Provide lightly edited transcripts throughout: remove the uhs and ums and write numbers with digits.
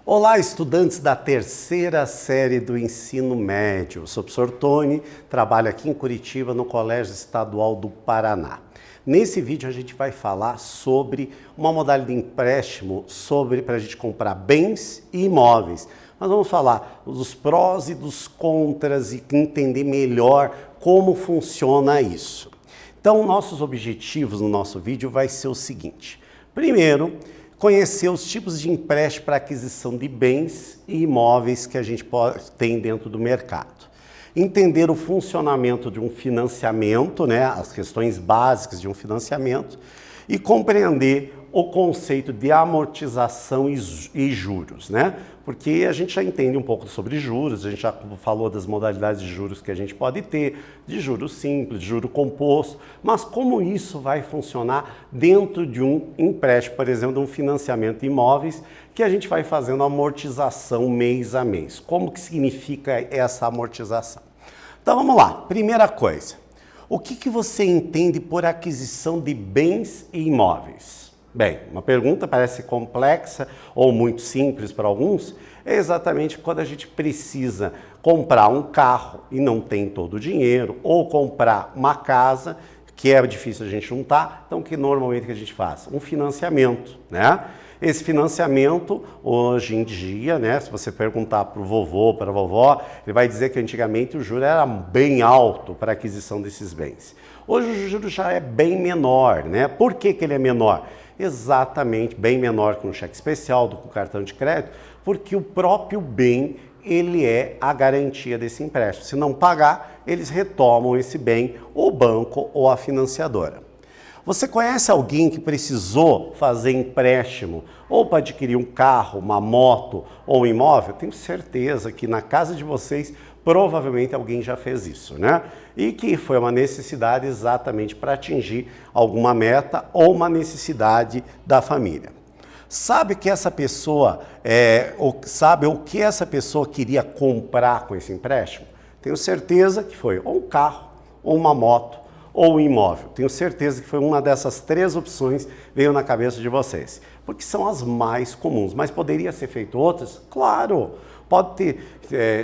Olá, estudantes da terceira série do ensino médio. Eu sou o professor Tony, trabalho aqui em Curitiba, no Colégio Estadual do Paraná. Nesse vídeo a gente vai falar sobre uma modalidade de empréstimo para a gente comprar bens e imóveis. Nós vamos falar dos prós e dos contras e entender melhor como funciona isso. Então, nossos objetivos no nosso vídeo vai ser o seguinte. Primeiro, conhecer os tipos de empréstimo para aquisição de bens e imóveis que a gente tem dentro do mercado. Entender o funcionamento de um financiamento, as questões básicas de um financiamento e compreender o conceito de amortização e juros, Porque a gente já entende um pouco sobre juros, a gente já falou das modalidades de juros que a gente pode ter, de juro simples, de juro composto, mas como isso vai funcionar dentro de um empréstimo, por exemplo, de um financiamento de imóveis, que a gente vai fazendo amortização mês a mês. Como que significa essa amortização? Então vamos lá, primeira coisa, o que você entende por aquisição de bens e imóveis? Bem, uma pergunta parece complexa ou muito simples para alguns, é exatamente quando a gente precisa comprar um carro e não tem todo o dinheiro, ou comprar uma casa, que é difícil a gente juntar, então que normalmente a gente faz? Um financiamento, Esse financiamento, hoje em dia, se você perguntar para o vovô, para a vovó, ele vai dizer que antigamente o juro era bem alto para a aquisição desses bens. Hoje o juro já é bem menor, Por que ele é menor? Exatamente, bem menor que um cheque especial, do que um cartão de crédito, porque o próprio bem, ele é a garantia desse empréstimo. Se não pagar, eles retomam esse bem, o banco ou a financiadora. Você conhece alguém que precisou fazer empréstimo ou para adquirir um carro, uma moto ou um imóvel? Tenho certeza que na casa de vocês provavelmente alguém já fez isso, E que foi uma necessidade exatamente para atingir alguma meta ou uma necessidade da família. Sabe que essa pessoa, sabe o que essa pessoa queria comprar com esse empréstimo? Tenho certeza que foi ou um carro, ou uma moto, ou um imóvel. Tenho certeza que foi uma dessas três opções que veio na cabeça de vocês, porque são as mais comuns. Mas poderia ser feito outras? Claro! Pode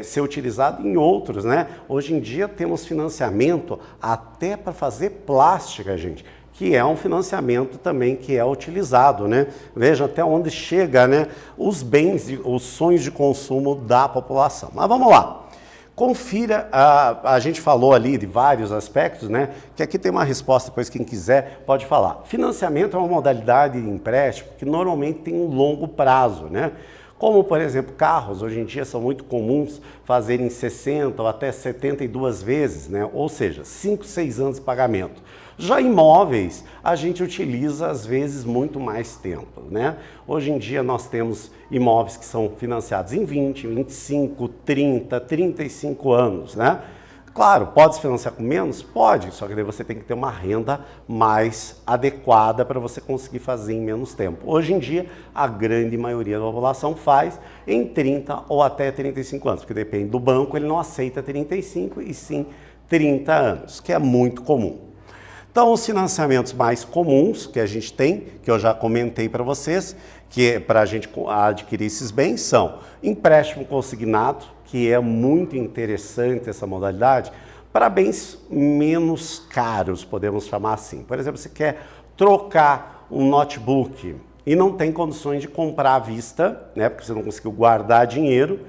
ser utilizado em outros, Hoje em dia temos financiamento até para fazer plástica, gente, que é um financiamento também que é utilizado, Veja até onde chega, os bens, os sonhos de consumo da população. Mas vamos lá. Confira, a gente falou ali de vários aspectos, Que aqui tem uma resposta, depois quem quiser pode falar. Financiamento é uma modalidade de empréstimo que normalmente tem um longo prazo, Como, por exemplo, carros, hoje em dia são muito comuns fazerem 60 ou até 72 vezes, Ou seja, 5, 6 anos de pagamento. Já imóveis, a gente utiliza, às vezes, muito mais tempo, Hoje em dia nós temos imóveis que são financiados em 20, 25, 30, 35 anos, Claro, pode se financiar com menos? Pode, só que daí você tem que ter uma renda mais adequada para você conseguir fazer em menos tempo. Hoje em dia, a grande maioria da população faz em 30 ou até 35 anos, porque depende do banco, ele não aceita 35 e sim 30 anos, que é muito comum. Então, os financiamentos mais comuns que a gente tem, que eu já comentei para vocês, que é para a gente adquirir esses bens, são empréstimo consignado, que é muito interessante essa modalidade, para bens menos caros, podemos chamar assim. Por exemplo, você quer trocar um notebook e não tem condições de comprar à vista, porque você não conseguiu guardar dinheiro,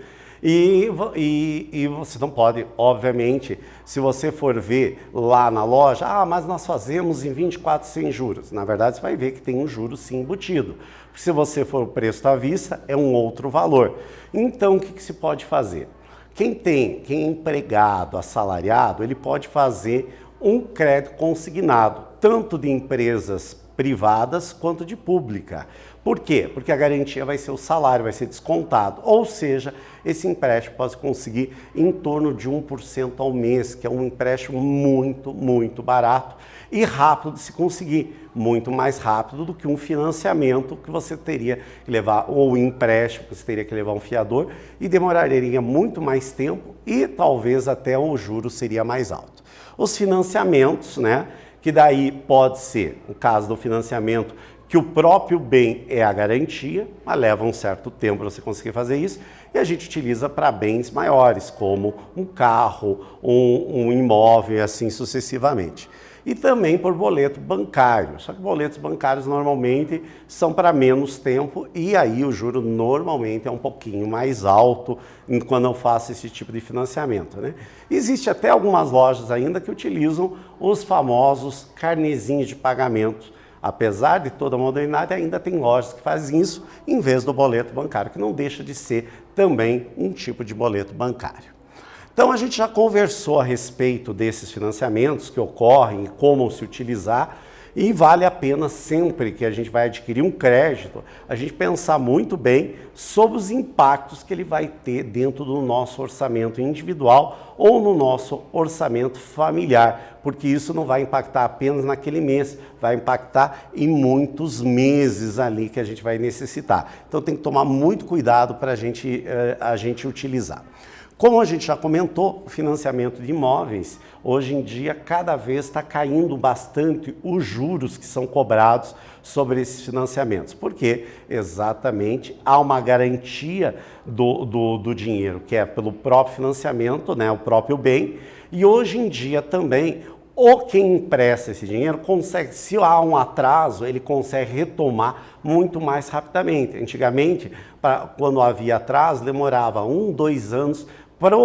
e você não pode, obviamente, se você for ver lá na loja, mas nós fazemos em 24 sem juros. Na verdade, você vai ver que tem um juro sim embutido. Se você for o preço à vista, é um outro valor. Então, o que se pode fazer? Quem é empregado, assalariado, ele pode fazer um crédito consignado, tanto de empresas privadas quanto de pública. Por quê? Porque a garantia vai ser o salário, vai ser descontado. Ou seja, esse empréstimo pode conseguir em torno de 1% ao mês, que é um empréstimo muito, muito barato e rápido de se conseguir. Muito mais rápido do que um financiamento que você teria que levar, ou um empréstimo que você teria que levar um fiador, e demoraria muito mais tempo e talvez até o juro seria mais alto. Os financiamentos, que daí pode ser, no caso do financiamento, que o próprio bem é a garantia, mas leva um certo tempo para você conseguir fazer isso, e a gente utiliza para bens maiores, como um carro, um imóvel e assim sucessivamente. E também por boleto bancário, só que boletos bancários normalmente são para menos tempo e aí o juro normalmente é um pouquinho mais alto quando eu faço esse tipo de financiamento, né? Existe até algumas lojas ainda que utilizam os famosos carnezinhos de pagamento. Apesar de toda a modernidade, ainda tem lojas que fazem isso em vez do boleto bancário, que não deixa de ser também um tipo de boleto bancário. Então a gente já conversou a respeito desses financiamentos que ocorrem e como se utilizar, e vale a pena sempre que a gente vai adquirir um crédito, a gente pensar muito bem sobre os impactos que ele vai ter dentro do nosso orçamento individual ou no nosso orçamento familiar, porque isso não vai impactar apenas naquele mês, vai impactar em muitos meses ali que a gente vai necessitar. Então tem que tomar muito cuidado para a gente utilizar. Como a gente já comentou, o financiamento de imóveis, hoje em dia, cada vez está caindo bastante os juros que são cobrados sobre esses financiamentos, porque exatamente há uma garantia do dinheiro, que é pelo próprio financiamento, né, o próprio bem, e hoje em dia também, quem empresta esse dinheiro consegue, se há um atraso, ele consegue retomar muito mais rapidamente. Antigamente, quando havia atraso, demorava 1, 2 anos para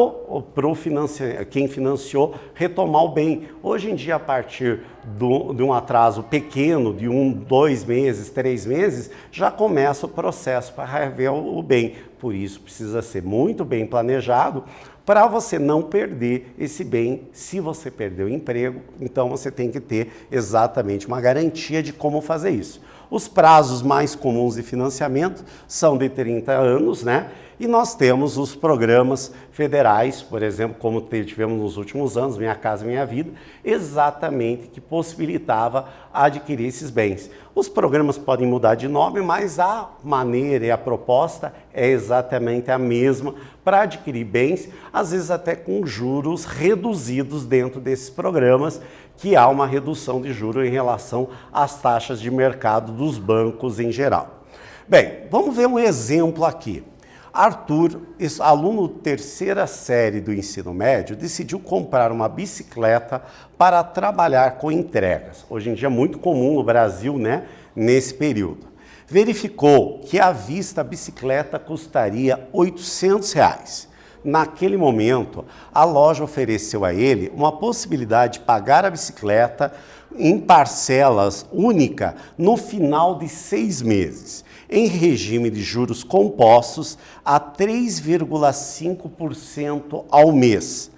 quem financiou retomar o bem. Hoje em dia, a partir de um atraso pequeno, de 1, 2 meses, 3 meses, já começa o processo para rever o bem. Por isso, precisa ser muito bem planejado para você não perder esse bem. Se você perder o emprego, então você tem que ter exatamente uma garantia de como fazer isso. Os prazos mais comuns de financiamento são de 30 anos, né? E nós temos os programas federais, por exemplo, como tivemos nos últimos anos, Minha Casa Minha Vida, exatamente que possibilitava adquirir esses bens. Os programas podem mudar de nome, mas a maneira e a proposta é exatamente a mesma para adquirir bens, às vezes até com juros reduzidos dentro desses programas, que há uma redução de juros em relação às taxas de mercado dos bancos em geral. Bem, vamos ver um exemplo aqui. Arthur, aluno terceira série do ensino médio, decidiu comprar uma bicicleta para trabalhar com entregas. Hoje em dia é muito comum no Brasil, né, nesse período. Verificou que à vista a bicicleta custaria R$ 800. Naquele momento, a loja ofereceu a ele uma possibilidade de pagar a bicicleta em parcelas única no final de 6 meses, em regime de juros compostos a 3,5% ao mês.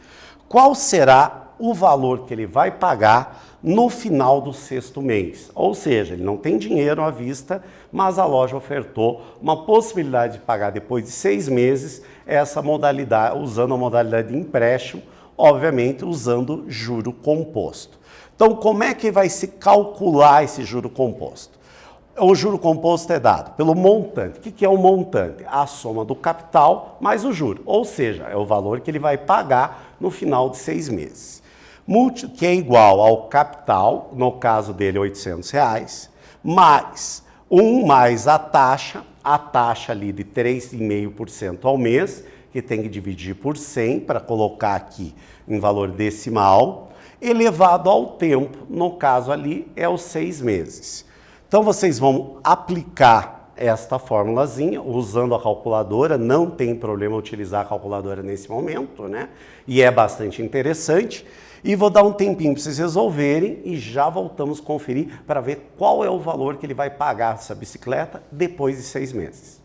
Qual será o valor que ele vai pagar no final do 6º mês? Ou seja, ele não tem dinheiro à vista, mas a loja ofertou uma possibilidade de pagar depois de 6 meses essa modalidade, usando a modalidade de empréstimo, obviamente usando juro composto. Então, como é que vai se calcular esse juro composto? O juro composto é dado pelo montante. O que é o montante? A soma do capital mais o juro, ou seja, é o valor que ele vai pagar no final de 6 meses. Que é igual ao capital, no caso dele R$ 800, mais a taxa ali de 3,5% ao mês, que tem que dividir por 100 para colocar aqui em valor decimal, elevado ao tempo, no caso ali é os 6 meses. Então vocês vão aplicar esta formulazinha usando a calculadora, não tem problema utilizar a calculadora nesse momento, né? E é bastante interessante. E vou dar um tempinho para vocês resolverem e já voltamos a conferir para ver qual é o valor que ele vai pagar essa bicicleta depois de 6 meses.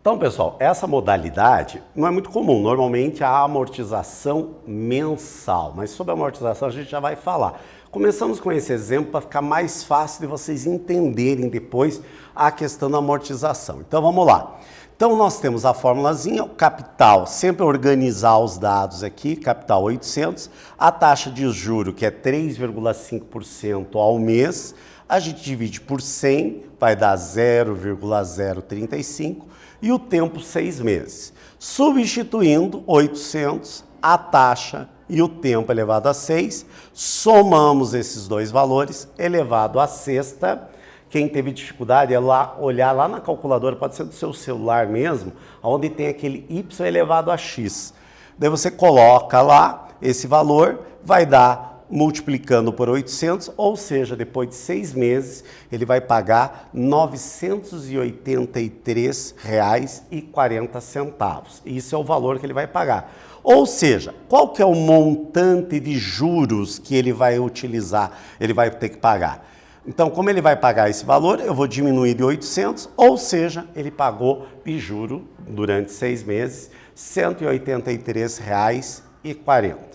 Então, pessoal, essa modalidade não é muito comum. Normalmente a amortização mensal, mas sobre a amortização a gente já vai falar. Começamos com esse exemplo para ficar mais fácil de vocês entenderem depois a questão da amortização. Então, vamos lá. Então, nós temos a formulazinha, o capital, sempre organizar os dados aqui, capital 800, a taxa de juro, que é 3,5% ao mês, a gente divide por 100, vai dar 0,035 e o tempo 6 meses. Substituindo 800, a taxa e o tempo elevado a 6, somamos esses dois valores, elevado a sexta. Quem teve dificuldade é olhar lá na calculadora, pode ser do seu celular mesmo, onde tem aquele y elevado a x. Daí você coloca lá esse valor, vai dar multiplicando por 800, ou seja, depois de 6 meses, ele vai pagar R$ 983,40. Isso é o valor que ele vai pagar. Ou seja, qual que é o montante de juros que ele vai utilizar, ele vai ter que pagar? Então, como ele vai pagar esse valor, eu vou diminuir de 800, ou seja, ele pagou de juro durante 6 meses, R$ 183,40.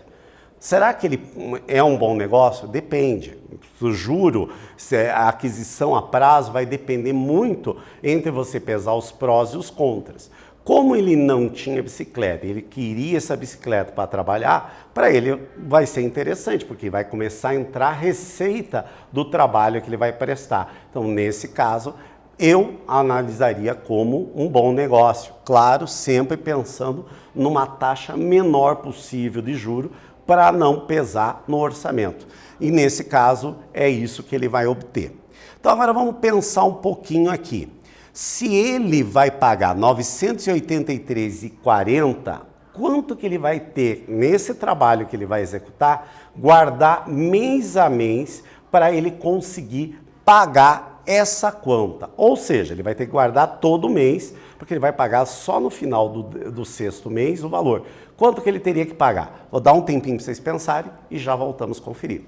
Será que ele é um bom negócio? Depende. O juro, a aquisição a prazo vai depender muito entre você pesar os prós e os contras. Como ele não tinha bicicleta, ele queria essa bicicleta para trabalhar, para ele vai ser interessante, porque vai começar a entrar a receita do trabalho que ele vai prestar. Então, nesse caso, eu analisaria como um bom negócio. Claro, sempre pensando numa taxa menor possível de juro, para não pesar no orçamento. E nesse caso, é isso que ele vai obter. Então agora vamos pensar um pouquinho aqui. Se ele vai pagar R$ 983,40, quanto que ele vai ter nesse trabalho que ele vai executar, guardar mês a mês para ele conseguir pagar essa conta? Ou seja, ele vai ter que guardar todo mês, porque ele vai pagar só no final do sexto mês o valor. Quanto que ele teria que pagar? Vou dar um tempinho para vocês pensarem e já voltamos a conferir.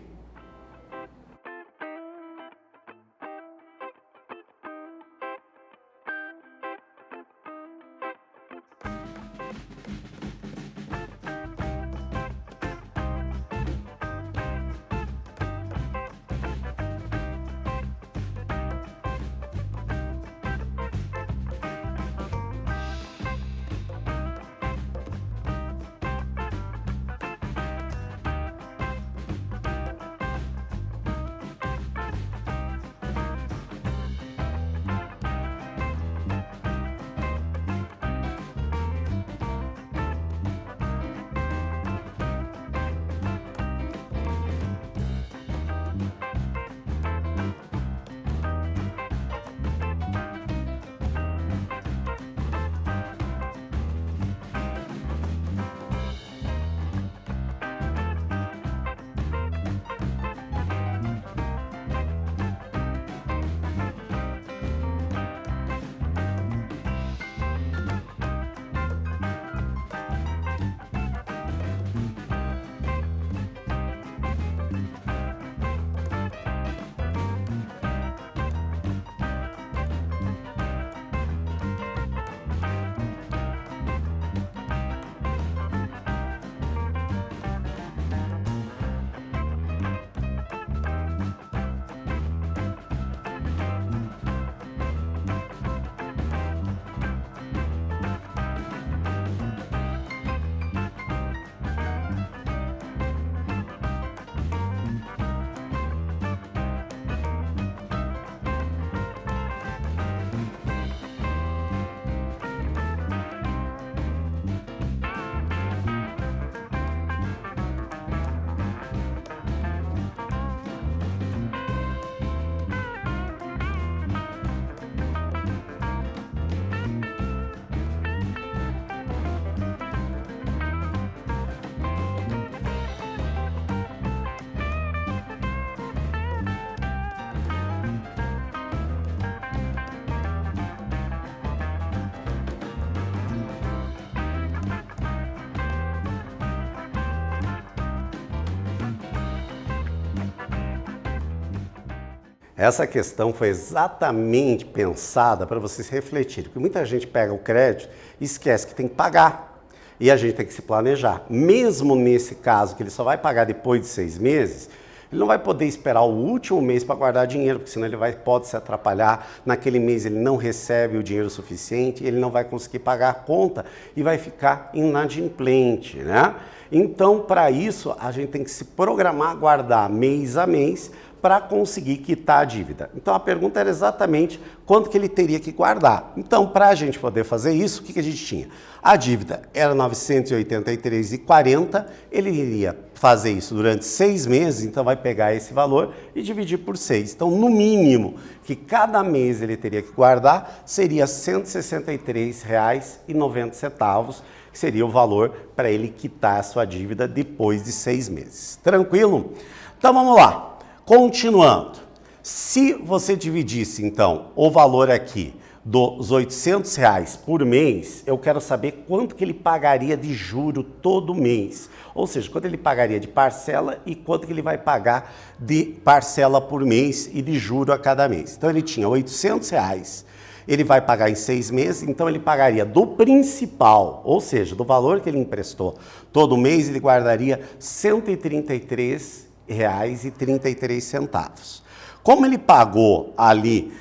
Essa questão foi exatamente pensada para vocês refletirem, porque muita gente pega o crédito e esquece que tem que pagar. E a gente tem que se planejar. Mesmo nesse caso, que ele só vai pagar depois de 6 meses, ele não vai poder esperar o último mês para guardar dinheiro, porque senão ele pode se atrapalhar. Naquele mês ele não recebe o dinheiro suficiente, ele não vai conseguir pagar a conta e vai ficar inadimplente, né? Então, para isso, a gente tem que se programar, guardar mês a mês, para conseguir quitar a dívida. Então a pergunta era exatamente quanto que ele teria que guardar. Então, para a gente poder fazer isso, o que a gente tinha? A dívida era R$ 983,40, ele iria fazer isso durante 6 meses, então vai pegar esse valor e dividir por 6. Então, no mínimo que cada mês ele teria que guardar, seria R$ 163,90, que seria o valor para ele quitar a sua dívida depois de 6 meses. Tranquilo? Então vamos lá. Continuando, se você dividisse, então, o valor aqui dos R$ 800 por mês, eu quero saber quanto que ele pagaria de juro todo mês. Ou seja, quanto ele pagaria de parcela e quanto que ele vai pagar de parcela por mês e de juro a cada mês. Então, ele tinha R$ 800, ele vai pagar em 6 meses, então ele pagaria do principal, ou seja, do valor que ele emprestou todo mês, ele guardaria R$ 133,33. Como ele pagou ali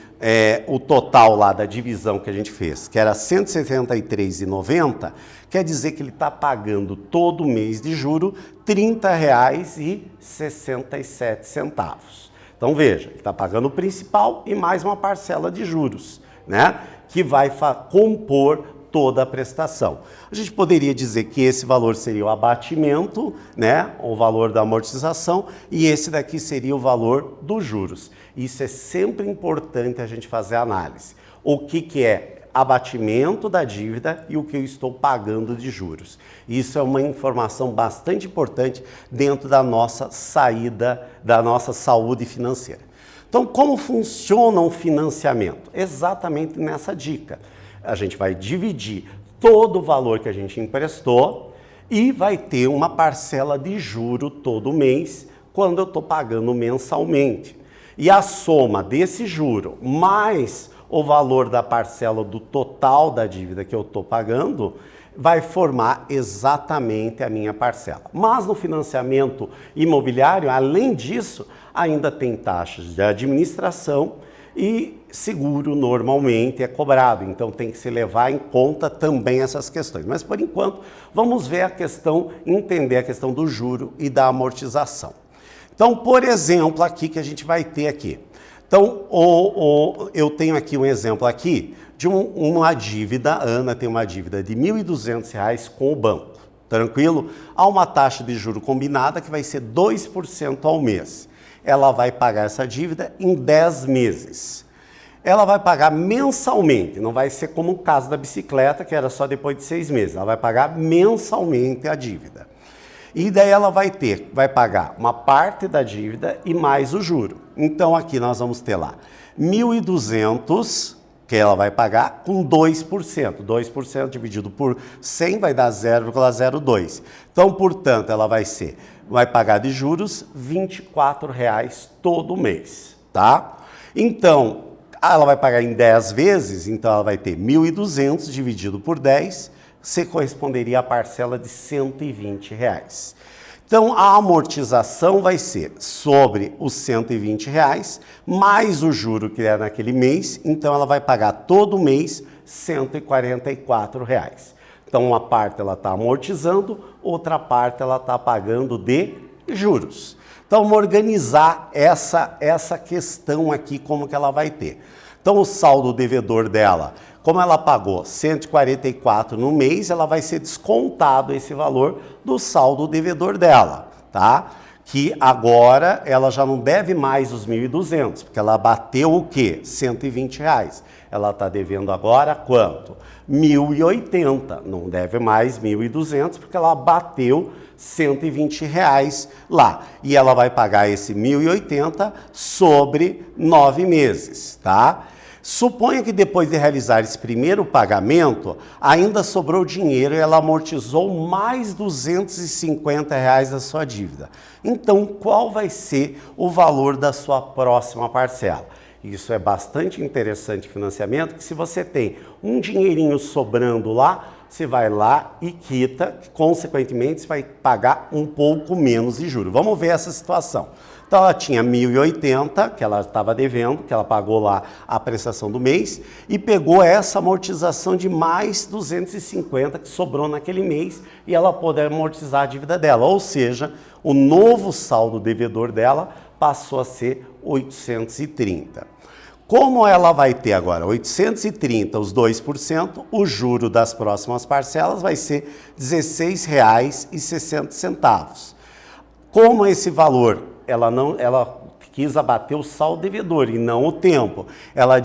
o total lá da divisão que a gente fez, que era R$ 163,90, quer dizer que ele está pagando todo mês de juro R$ 30,67. Então veja, ele está pagando o principal e mais uma parcela de juros, né, que vai compor toda a prestação. A gente poderia dizer que esse valor seria o abatimento, né, o valor da amortização, e esse daqui seria o valor dos juros. Isso é sempre importante a gente fazer a análise. O que é abatimento da dívida e o que eu estou pagando de juros. Isso é uma informação bastante importante dentro da nossa saída, da nossa saúde financeira. Então, como funciona o financiamento? Exatamente nessa dica. A gente vai dividir todo o valor que a gente emprestou e vai ter uma parcela de juro todo mês quando eu estou pagando mensalmente. E a soma desse juro mais o valor da parcela do total da dívida que eu estou pagando vai formar exatamente a minha parcela. Mas no financiamento imobiliário, além disso, ainda tem taxas de administração e seguro normalmente é cobrado, então tem que se levar em conta também essas questões. Mas por enquanto, vamos ver a questão, entender a questão do juro e da amortização. Então, por exemplo, aqui que a gente vai ter aqui. Então, eu tenho aqui um exemplo aqui de uma dívida, a Ana tem uma dívida de R$ 1.200 com o banco, tranquilo? Há uma taxa de juro combinada que vai ser 2% ao mês. Ela vai pagar essa dívida em 10 meses. Ela vai pagar mensalmente, não vai ser como o caso da bicicleta, que era só depois de 6 meses. Ela vai pagar mensalmente a dívida. E daí ela vai pagar uma parte da dívida e mais o juro. Então aqui nós vamos ter lá 1.200, que ela vai pagar com 2%. 2% dividido por 100 vai dar 0,02. Então, portanto, ela vai pagar de juros R$ 24,00 todo mês, tá? Então, ela vai pagar em 10 vezes, então ela vai ter 1.200 dividido por 10, se corresponderia à parcela de R$ 120,00. Então, a amortização vai ser sobre os R$ 120,00, mais o juro que é naquele mês, então ela vai pagar todo mês R$ 144,00. Então, uma parte ela está amortizando, outra parte ela está pagando de juros. Então, vamos organizar essa questão aqui, como que ela vai ter. Então, o saldo devedor dela, como ela pagou 144 no mês, ela vai ser descontado esse valor do saldo devedor dela, tá? Que agora ela já não deve mais os 1.200, porque ela bateu o quê? R$ 120,00. Ela está devendo agora quanto? R$ 1.080, não deve mais 1.200, porque ela bateu R$ 120,00 lá. E ela vai pagar esse 1.080 sobre 9 meses, tá? Suponha que depois de realizar esse primeiro pagamento, ainda sobrou dinheiro e ela amortizou mais R$ 250 da sua dívida. Então, qual vai ser o valor da sua próxima parcela? Isso é bastante interessante financiamento, que se você tem um dinheirinho sobrando lá, você vai lá e quita, consequentemente você vai pagar um pouco menos de juros. Vamos ver essa situação. Então ela tinha 1.080, que ela estava devendo, que ela pagou lá a prestação do mês, e pegou essa amortização de mais 250 que sobrou naquele mês, e ela pôde amortizar a dívida dela. Ou seja, o novo saldo devedor dela passou a ser 830. Como ela vai ter agora 830, os 2%, o juro das próximas parcelas vai ser R$ 16,60. Como esse valor, ela quis abater o saldo devedor e não o tempo, ela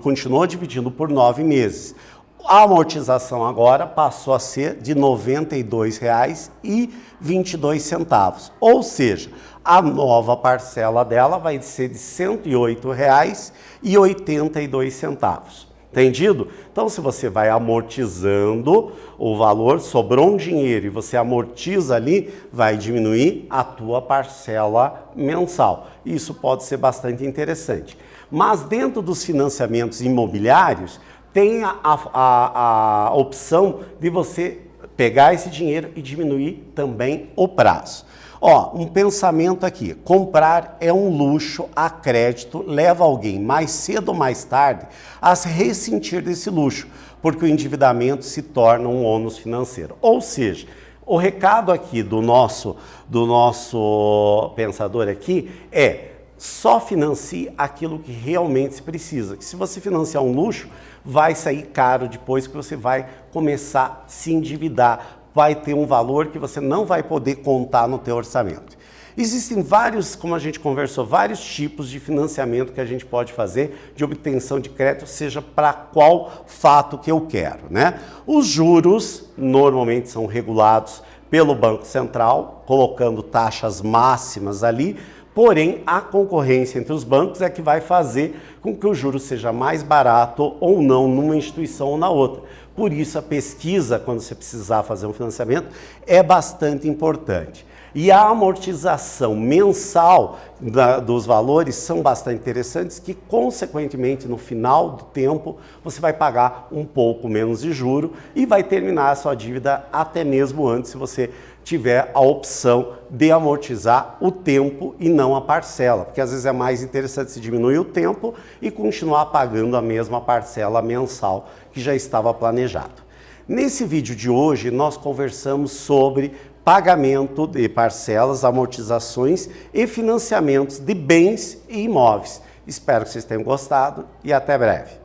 continuou dividindo por 9 meses. A amortização agora passou a ser de R$ 92,22, ou seja, a nova parcela dela vai ser de R$ 108,82. Entendido? Então, se você vai amortizando o valor, sobrou um dinheiro e você amortiza ali, vai diminuir a tua parcela mensal. Isso pode ser bastante interessante. Mas dentro dos financiamentos imobiliários, tem a opção de você pegar esse dinheiro e diminuir também o prazo. Ó, um pensamento aqui, comprar é um luxo a crédito, leva alguém mais cedo ou mais tarde a se ressentir desse luxo, porque o endividamento se torna um ônus financeiro. Ou seja, o recado aqui do nosso pensador aqui é: só financie aquilo que realmente se precisa. Que se você financiar um luxo, vai sair caro depois, que você vai começar a se endividar, vai ter um valor que você não vai poder contar no teu orçamento. Existem vários, como a gente conversou, vários tipos de financiamento que a gente pode fazer de obtenção de crédito, seja para qual fato que eu quero, né? Os juros normalmente são regulados pelo Banco Central, colocando taxas máximas ali. Porém, a concorrência entre os bancos é que vai fazer com que o juro seja mais barato ou não numa instituição ou na outra. Por isso, a pesquisa, quando você precisar fazer um financiamento, é bastante importante. E a amortização mensal dos valores são bastante interessantes, que, consequentemente, no final do tempo, você vai pagar um pouco menos de juro e vai terminar a sua dívida até mesmo antes, se você tiver a opção de amortizar o tempo e não a parcela, porque às vezes é mais interessante se diminuir o tempo e continuar pagando a mesma parcela mensal que já estava planejado. Nesse vídeo de hoje, nós conversamos sobre pagamento de parcelas, amortizações e financiamentos de bens e imóveis. Espero que vocês tenham gostado e até breve.